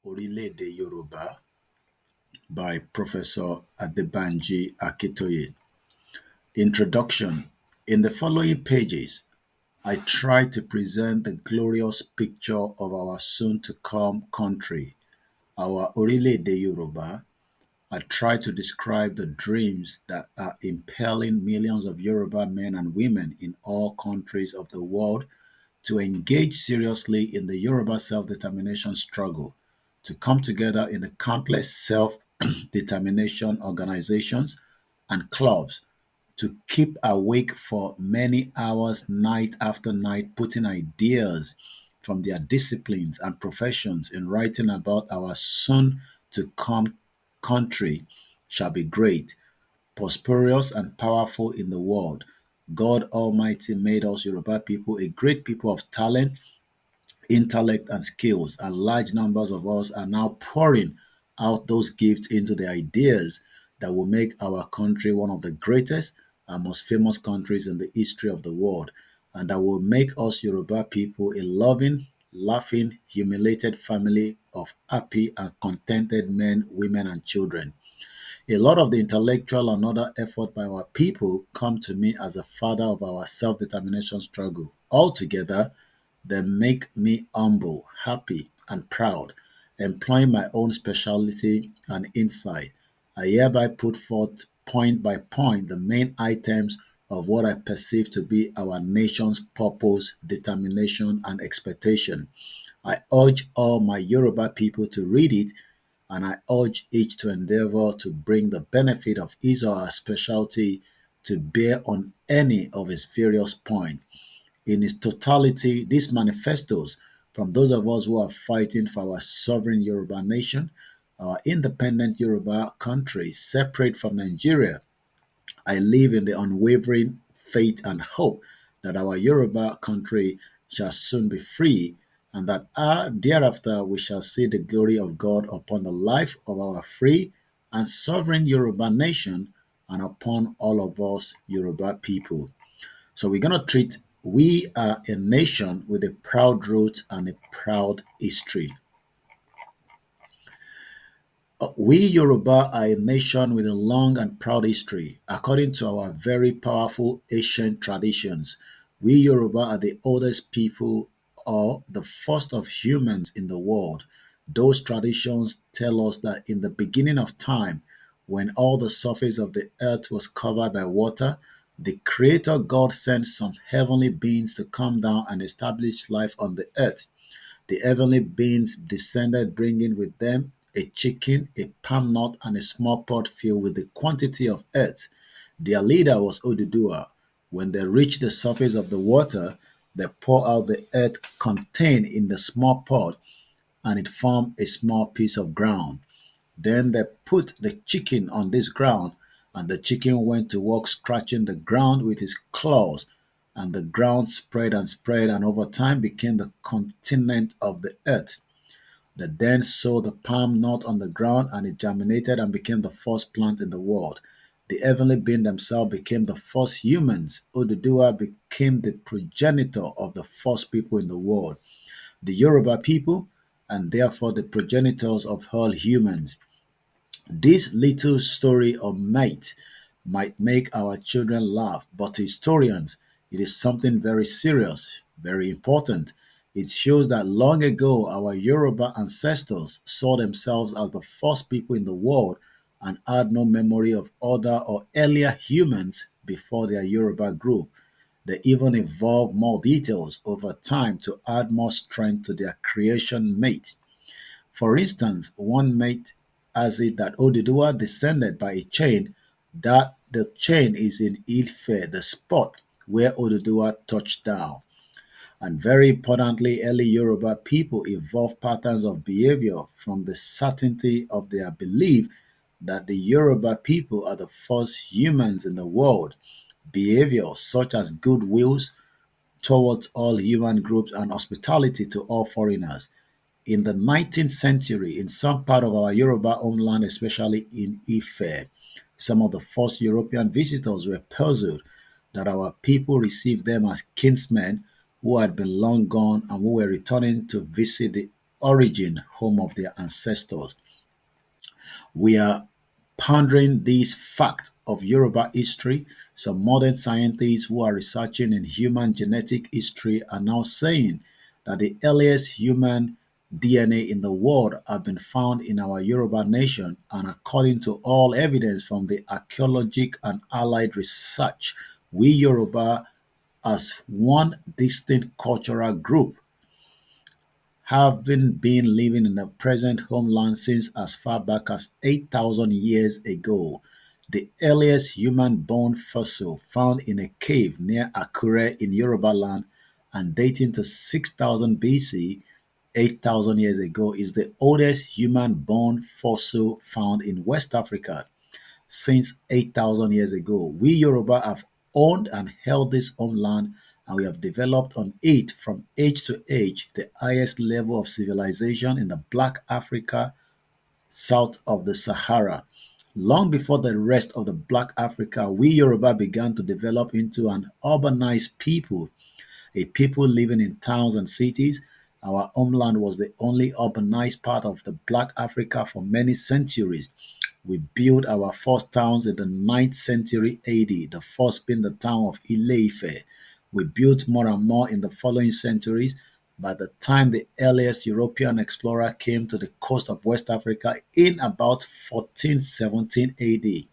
ORILEEDE Yoruba by Professor AdeBanji Akintoye. Introduction. In the following pages, I try to present the glorious picture of our soon-to-come country, our ORILEEDE Yoruba. I try to describe the dreams that are impelling millions of Yoruba men and women in all countries of the world to engage seriously in the Yoruba self-determination struggle, to come together in the countless self-determination organizations and clubs, to keep awake for many hours night after night, putting ideas from their disciplines and professions in writing about our soon-to-come country shall be great, prosperous and powerful in the world. God Almighty made us Yoruba people a great people of talent, intellect, and skills, and large numbers of us are now pouring out those gifts into the ideas that will make our country one of the greatest and most famous countries in the history of the world, and that will make us Yoruba people a loving, laughing, humiliated family of happy and contented men, women, and children. A lot of the intellectual and other effort by our people come to me as a father of our self-determination struggle. Altogether, they make me humble, happy, and proud, employing my own speciality and insight. I hereby put forth point by point the main items of what I perceive to be our nation's purpose, determination, and expectation. I urge all my Yoruba people to read it, and I urge each to endeavor to bring the benefit of his or her specialty to bear on any of its various points. In its totality, these manifestos from those of us who are fighting for our sovereign Yoruba nation, our independent Yoruba country, separate from Nigeria. I live in the unwavering faith and hope that our Yoruba country shall soon be free, and that thereafter we shall see the glory of God upon the life of our free and sovereign Yoruba nation and upon all of us Yoruba people. So we're going to treat we are a nation with a proud root and a proud history. We Yoruba are a nation with a long and proud history. According to our very powerful ancient traditions, we Yoruba are the oldest people or the first of humans in the world. Those traditions tell us that in the beginning of time, when all the surface of the earth was covered by water, the Creator God sent some heavenly beings to come down and establish life on the earth. The heavenly beings descended, bringing with them a chicken, a palm nut, and a small pot filled with the quantity of earth. Their leader was Oduduwa. When they reached the surface of the water, they poured out the earth contained in the small pot, and it formed a small piece of ground. Then they put the chicken on this ground, and the chicken went to work scratching the ground with his claws, and the ground spread and over time became the continent of the earth. They then sowed the palm nut on the ground, and it germinated and became the first plant in the world. The heavenly being themselves became the first humans. Oduduwa became the progenitor of the first people in the world, the Yoruba people, and therefore the progenitors of all humans. This little story of might make our children laugh, but to historians, it is something very serious, very important. It shows that long ago our Yoruba ancestors saw themselves as the first people in the world and had no memory of other or earlier humans before their Yoruba group. They even evolved more details over time to add more strength to their creation myth. For instance, one myth has it that Oduduwa descended by a chain, that the chain is in Ife, the spot where Oduduwa touched down. And very importantly, early Yoruba people evolved patterns of behavior from the certainty of their belief that the Yoruba people are the first humans in the world. Behaviors such as goodwill towards all human groups and hospitality to all foreigners. In the 19th century, in some part of our Yoruba homeland, especially in Ife, some of the first European visitors were puzzled that our people received them as kinsmen who had been long gone and who were returning to visit the origin home of their ancestors. We are pondering this fact of Yoruba history. Some modern scientists who are researching in human genetic history are now saying that the earliest human DNA in the world have been found in our Yoruba nation, and according to all evidence from the archaeological and allied research, we Yoruba, as one distinct cultural group, having been living in the present homeland since as far back as 8,000 years ago. The earliest human bone fossil found in a cave near Akure in Yoruba land and dating to 6000 BC, 8,000 years ago, is the oldest human bone fossil found in West Africa since 8,000 years ago. We Yoruba have owned and held this homeland, and we have developed on it from age to age the highest level of civilization in the Black Africa south of the Sahara. Long before the rest of the Black Africa, we Yoruba began to develop into an urbanized people, a people living in towns and cities. Our homeland was the only urbanized part of the Black Africa for many centuries. We built our first towns in the 9th century AD, the first being the town of Ile-Ife. We built more and more in the following centuries. By the time the earliest European explorer came to the coast of West Africa in about 1417 AD,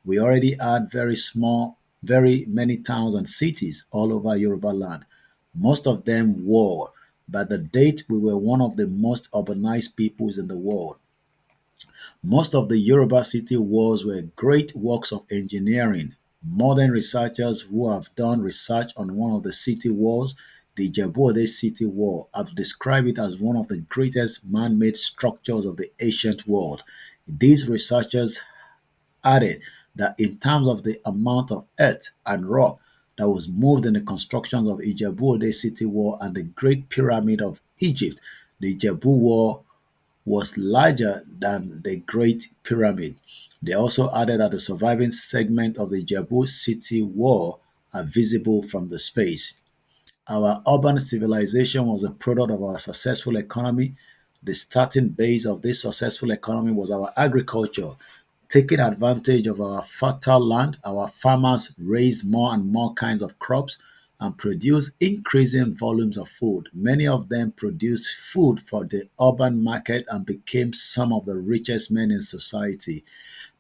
we already had very many towns and cities all over Yoruba land. Most of them were, by the date, we were one of the most urbanized peoples in the world. Most of the Yoruba city walls were great works of engineering. Modern researchers who have done research on one of the city walls, the Ijebu-Ode city wall, have described it as one of the greatest man-made structures of the ancient world. These researchers added that in terms of the amount of earth and rock that was moved in the constructions of Ijebu-Ode city wall and the Great Pyramid of Egypt, the Ijebu wall was larger than the Great Pyramid. They also added that the surviving segments of the Ijebu city wall are visible from the space. Our urban civilization was a product of our successful economy. The starting base of this successful economy was our agriculture. Taking advantage of our fertile land, our farmers raised more and more kinds of crops and produced increasing volumes of food. Many of them produced food for the urban market and became some of the richest men in society.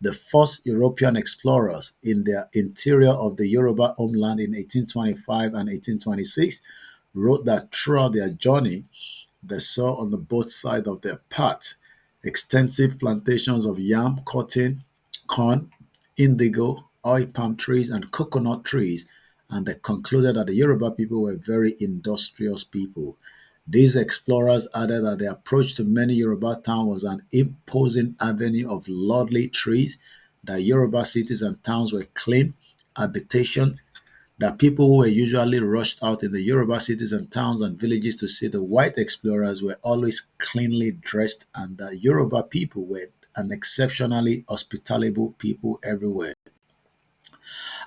The first European explorers in the interior of the Yoruba homeland in 1825 and 1826 wrote that throughout their journey, they saw on the both sides of their path extensive plantations of yam, cotton, corn, indigo, oil palm trees, and coconut trees, and they concluded that the Yoruba people were very industrious people. These explorers added that the approach to many Yoruba towns was an imposing avenue of lordly trees, that Yoruba cities and towns were clean habitation, that people who were usually rushed out in the Yoruba cities and towns and villages to see the white explorers were always cleanly dressed, and that Yoruba people were an exceptionally hospitable people everywhere.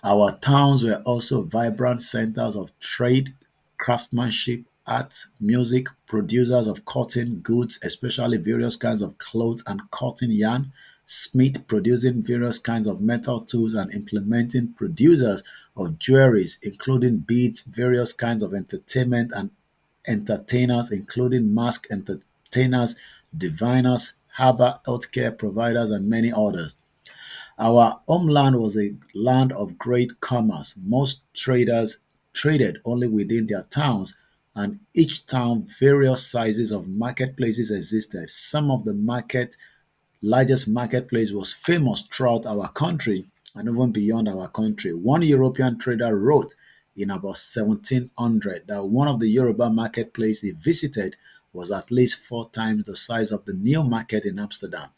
Our towns were also vibrant centers of trade, craftsmanship, arts, music, producers of cotton goods, especially various kinds of clothes and cotton yarn, smith producing various kinds of metal tools and implementing producers of jewelries, including beads, various kinds of entertainment and entertainers, including mask entertainers, diviners, herbal healthcare providers, and many others. Our homeland was a land of great commerce. Most traders traded only within their towns, and each town various sizes of marketplaces existed. Some of the largest marketplace was famous throughout our country and even beyond our country. One European trader wrote in about 1700 that one of the Yoruba marketplace he visited was at least 4 times the size of the new market in Amsterdam,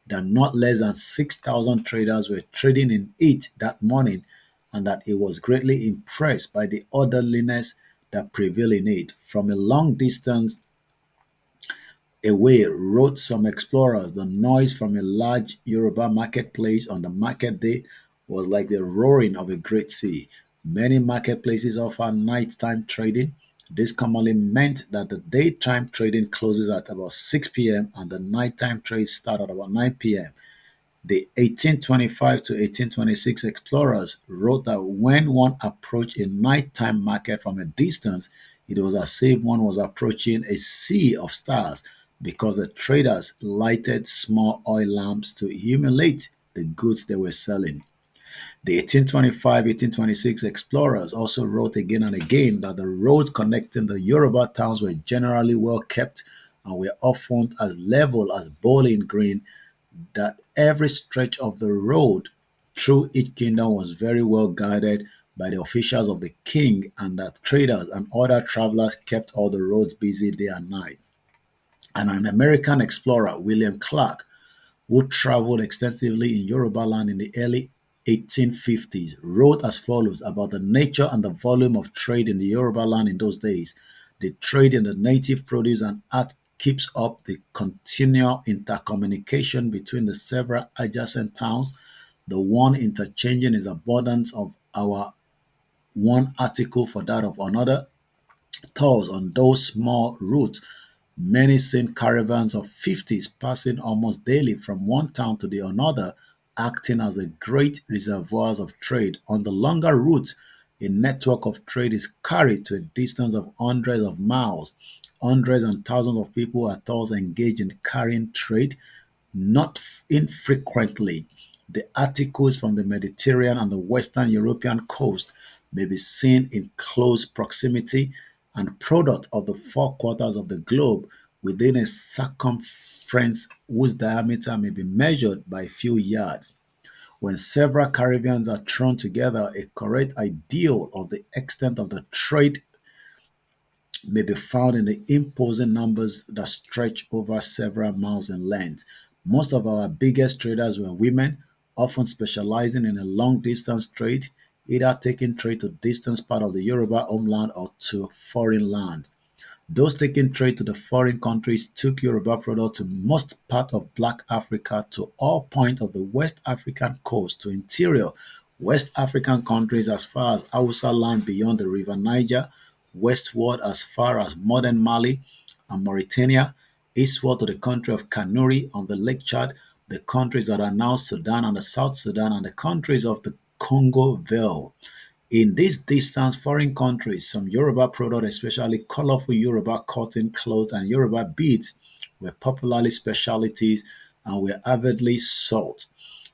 that not less than 6,000 traders were trading in it that morning, and that he was greatly impressed by the orderliness that prevailed in it. From a long distance away, wrote some explorers, the noise from a large Yoruba marketplace on the market day was like the roaring of a great sea. Many marketplaces offer nighttime trading, This commonly meant that the daytime trading closes at about 6 p.m. and the nighttime trade starts at about 9 p.m. The 1825 to 1826 explorers wrote that when one approached a nighttime market from a distance, it was as if one was approaching a sea of stars because the traders lighted small oil lamps to illuminate the goods they were selling. The 1825-1826 explorers also wrote again and again that the roads connecting the Yoruba towns were generally well kept and were often as level as Bowling Green, that every stretch of the road through each kingdom was very well guarded by the officials of the king, and that traders and other travelers kept all the roads busy day and night. And an American explorer, William Clark, who traveled extensively in Yoruba land in the early 1850s, wrote as follows about the nature and the volume of trade in the Yoruba land in those days. The trade in the native produce and art keeps up the continual intercommunication between the several adjacent towns, the one interchanging its abundance of our one article for that of another. Thus, on those small routes, many seen caravans of fifties passing almost daily from one town to the another, acting as the great reservoirs of trade. On the longer route, a network of trade is carried to a distance of hundreds of miles. Hundreds and thousands of people are thus engaged in carrying trade. Not infrequently, the articles from the Mediterranean and the Western European coast may be seen in close proximity and product of the four quarters of the globe within a circumference whose diameter may be measured by a few yards. When several caravans are thrown together, a correct ideal of the extent of the trade may be found in the imposing numbers that stretch over several miles in length. Most of our biggest traders were women, often specializing in a long distance trade, either taking trade to distant part of the Yoruba homeland or to foreign land. Those taking trade to the foreign countries took Yoruba product to most part of Black Africa, to all points of the West African coast, to interior West African countries as far as Hausa land beyond the River Niger, westward as far as modern Mali and Mauritania, eastward to the country of Kanuri on the Lake Chad, the countries that are now Sudan and the South Sudan, and the countries of the Congo Vale. In these distant foreign countries, some Yoruba products, especially colorful Yoruba cotton cloth and Yoruba beads, were popularly specialties and were avidly sought.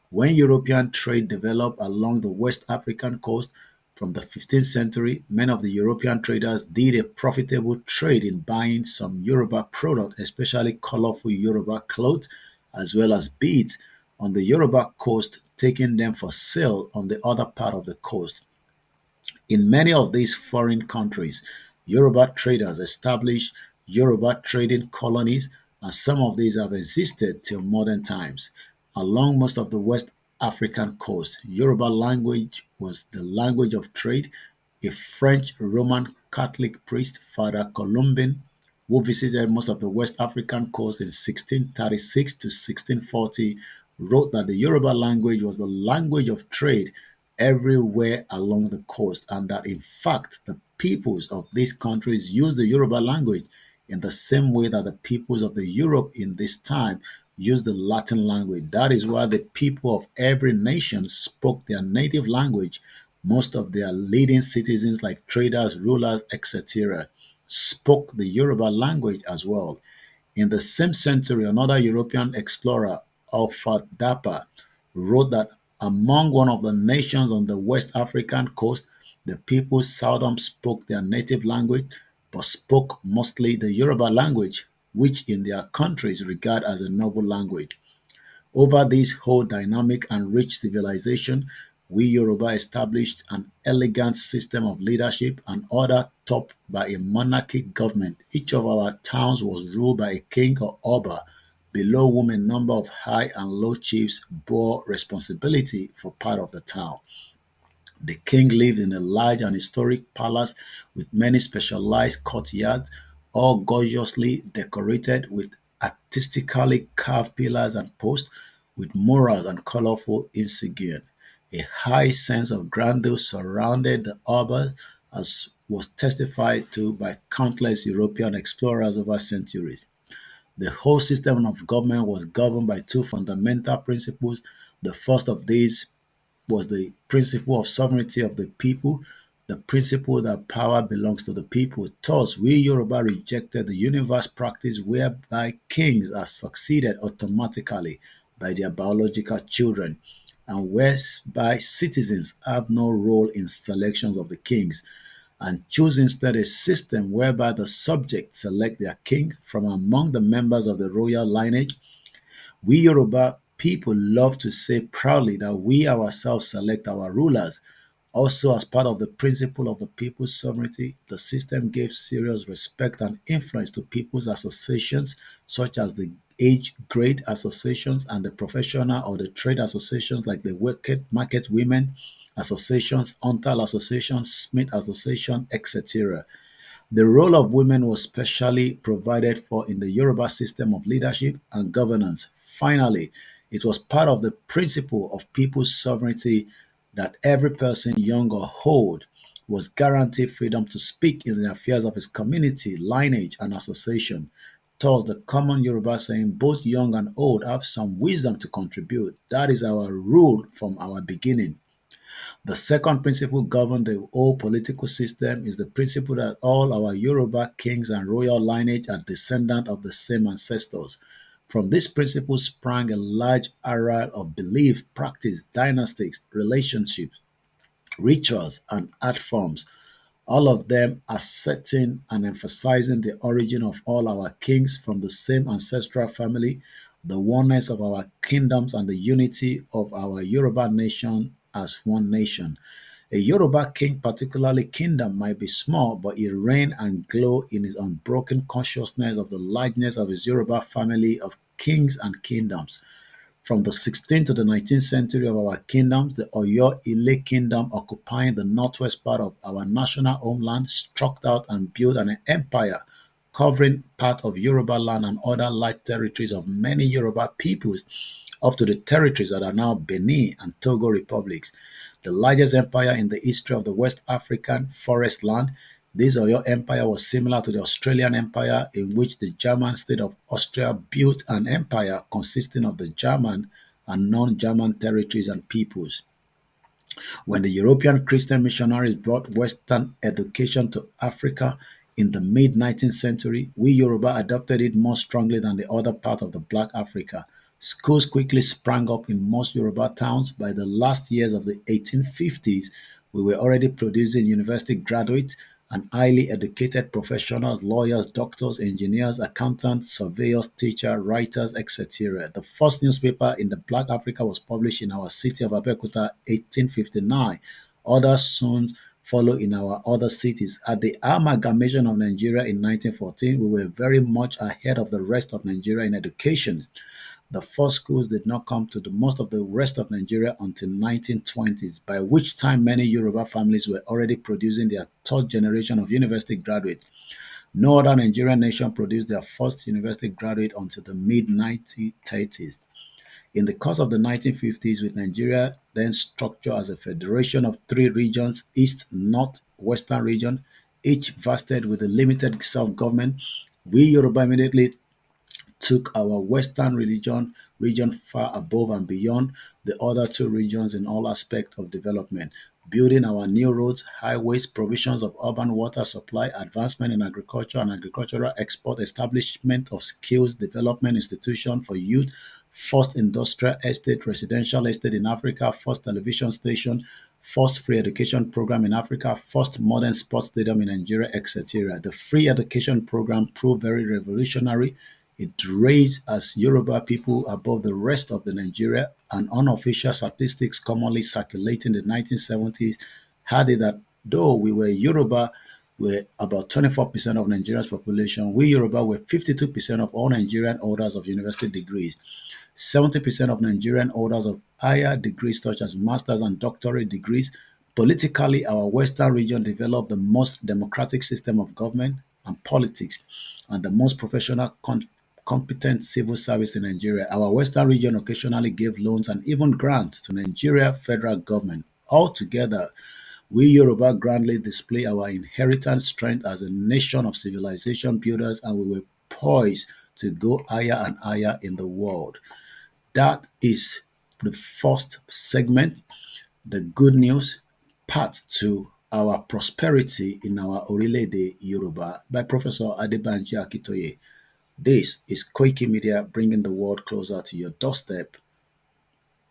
When European trade developed along the West African coast from the 15th century, many of the European traders did a profitable trade in buying some Yoruba product, especially colorful Yoruba clothes, as well as beads on the Yoruba coast, taking them for sale on the other part of the coast. In many of these foreign countries, Yoruba traders established Yoruba trading colonies, and some of these have existed till modern times. Along most of the West African coast, Yoruba language was the language of trade. A French Roman Catholic priest, Father Colombin, who visited most of the West African coast in 1636 to 1640, wrote that the Yoruba language was the language of trade everywhere along the coast, and that in fact the peoples of these countries used the Yoruba language in the same way that the peoples of the Europe in this time used the Latin language. That is why the people of every nation spoke their native language. Most of their leading citizens, like traders, rulers, etc., spoke the Yoruba language as well. In the same century, another European explorer, Alfred Dapper, wrote that among one of the nations on the West African coast, the people seldom spoke their native language, but spoke mostly the Yoruba language, which in their countries regard as a noble language. Over this whole dynamic and rich civilization, we Yoruba established an elegant system of leadership and order topped by a monarchic government. Each of our towns was ruled by a king or oba, below whom a number of high and low chiefs bore responsibility for part of the town. The king lived in a large and historic palace with many specialized courtyards, all gorgeously decorated with artistically carved pillars and posts, with murals and colorful insignia. A high sense of grandeur surrounded the urban, as was testified to by countless European explorers over centuries. The whole system of government was governed by two fundamental principles. The first of these was the principle of sovereignty of the people, the principle that power belongs to the people. Thus, we Yoruba rejected the universe practice whereby kings are succeeded automatically by their biological children, and whereby citizens have no role in selections of the kings, and choose instead a system whereby the subjects select their king from among the members of the royal lineage. We Yoruba people love to say proudly that we ourselves select our rulers. Also, as part of the principle of the people's sovereignty, the system gave serious respect and influence to people's associations, such as the age grade associations and the professional or the trade associations like the market women associations, hunter associations, smith association, etc. The role of women was specially provided for in the Yoruba system of leadership and governance. Finally, it was part of the principle of people's sovereignty that every person, young or old, was guaranteed freedom to speak in the affairs of his community, lineage, and association. Thus, the common Yoruba saying, both young and old have some wisdom to contribute. That is our rule from our beginning. The second principle governing the whole political system is the principle that all our Yoruba kings and royal lineage are descendants of the same ancestors. From this principle sprang a large array of belief, practice, dynastics, relationships, rituals, and art forms, all of them asserting and emphasizing the origin of all our kings from the same ancestral family, the oneness of our kingdoms, and the unity of our Yoruba nation as one nation. A Yoruba king, particularly kingdom, might be small, but he reign and glow in his unbroken consciousness of the largeness of his Yoruba family of kings and kingdoms. From the 16th to the 19th century of our kingdoms, the Oyo-Ile kingdom, occupying the northwest part of our national homeland, struck out and built an empire covering part of Yoruba land and other large territories of many Yoruba peoples, up to the territories that are now Benin and Togo republics. The largest empire in the history of the West African forest land, this Oyo Empire was similar to the Australian Empire, in which the German state of Austria built an empire consisting of the German and non-German territories and peoples. When the European Christian missionaries brought Western education to Africa in the mid-19th century, we Yoruba adopted it more strongly than the other part of the Black Africa. Schools quickly sprang up in most Yoruba towns. By the last years of the 1850s, we were already producing university graduates and highly educated professionals, lawyers, doctors, engineers, accountants, surveyors, teachers, writers, etc. The first newspaper in the Black Africa was published in our city of Abeokuta, 1859. Others soon followed in our other cities. At the amalgamation of Nigeria in 1914, we were very much ahead of the rest of Nigeria in education. The first schools did not come to the most of the rest of Nigeria until 1920s, by which time many Yoruba families were already producing their third generation of university graduates. No other Nigerian nation produced their first university graduate until the mid-1930s. In the course of the 1950s, with Nigeria then structured as a federation of three regions, East, North, Western region, each vested with a limited self-government, we Yoruba immediately took our Western region far above and beyond the other two regions in all aspects of development, building our new roads, highways, provisions of urban water supply, advancement in agriculture and agricultural export, establishment of skills development institution for youth, first industrial estate, residential estate in Africa, first television station, first free education program in Africa, first modern sports stadium in Nigeria, etc. The free education program proved very revolutionary. It raised us Yoruba people above the rest of the Nigeria, and unofficial statistics commonly circulating in the 1970s had it that though we were Yoruba, were about 24% of Nigeria's population, we Yoruba were 52% of all Nigerian holders of university degrees. 70% of Nigerian holders of higher degrees such as master's and doctorate degrees. Politically, our Western region developed the most democratic system of government and politics and the most professional, competent civil service in Nigeria. Our Western region occasionally gave loans and even grants to Nigeria federal government. Altogether, We Yoruba grandly display our inherent strength as a nation of civilization builders, and we were poised to go higher and higher in the world. That is the first segment, the good news, part two, our prosperity in our Orilede Yoruba by Professor AdeBanji Akintoye. This is Koikimedia, bringing the world closer to your doorstep.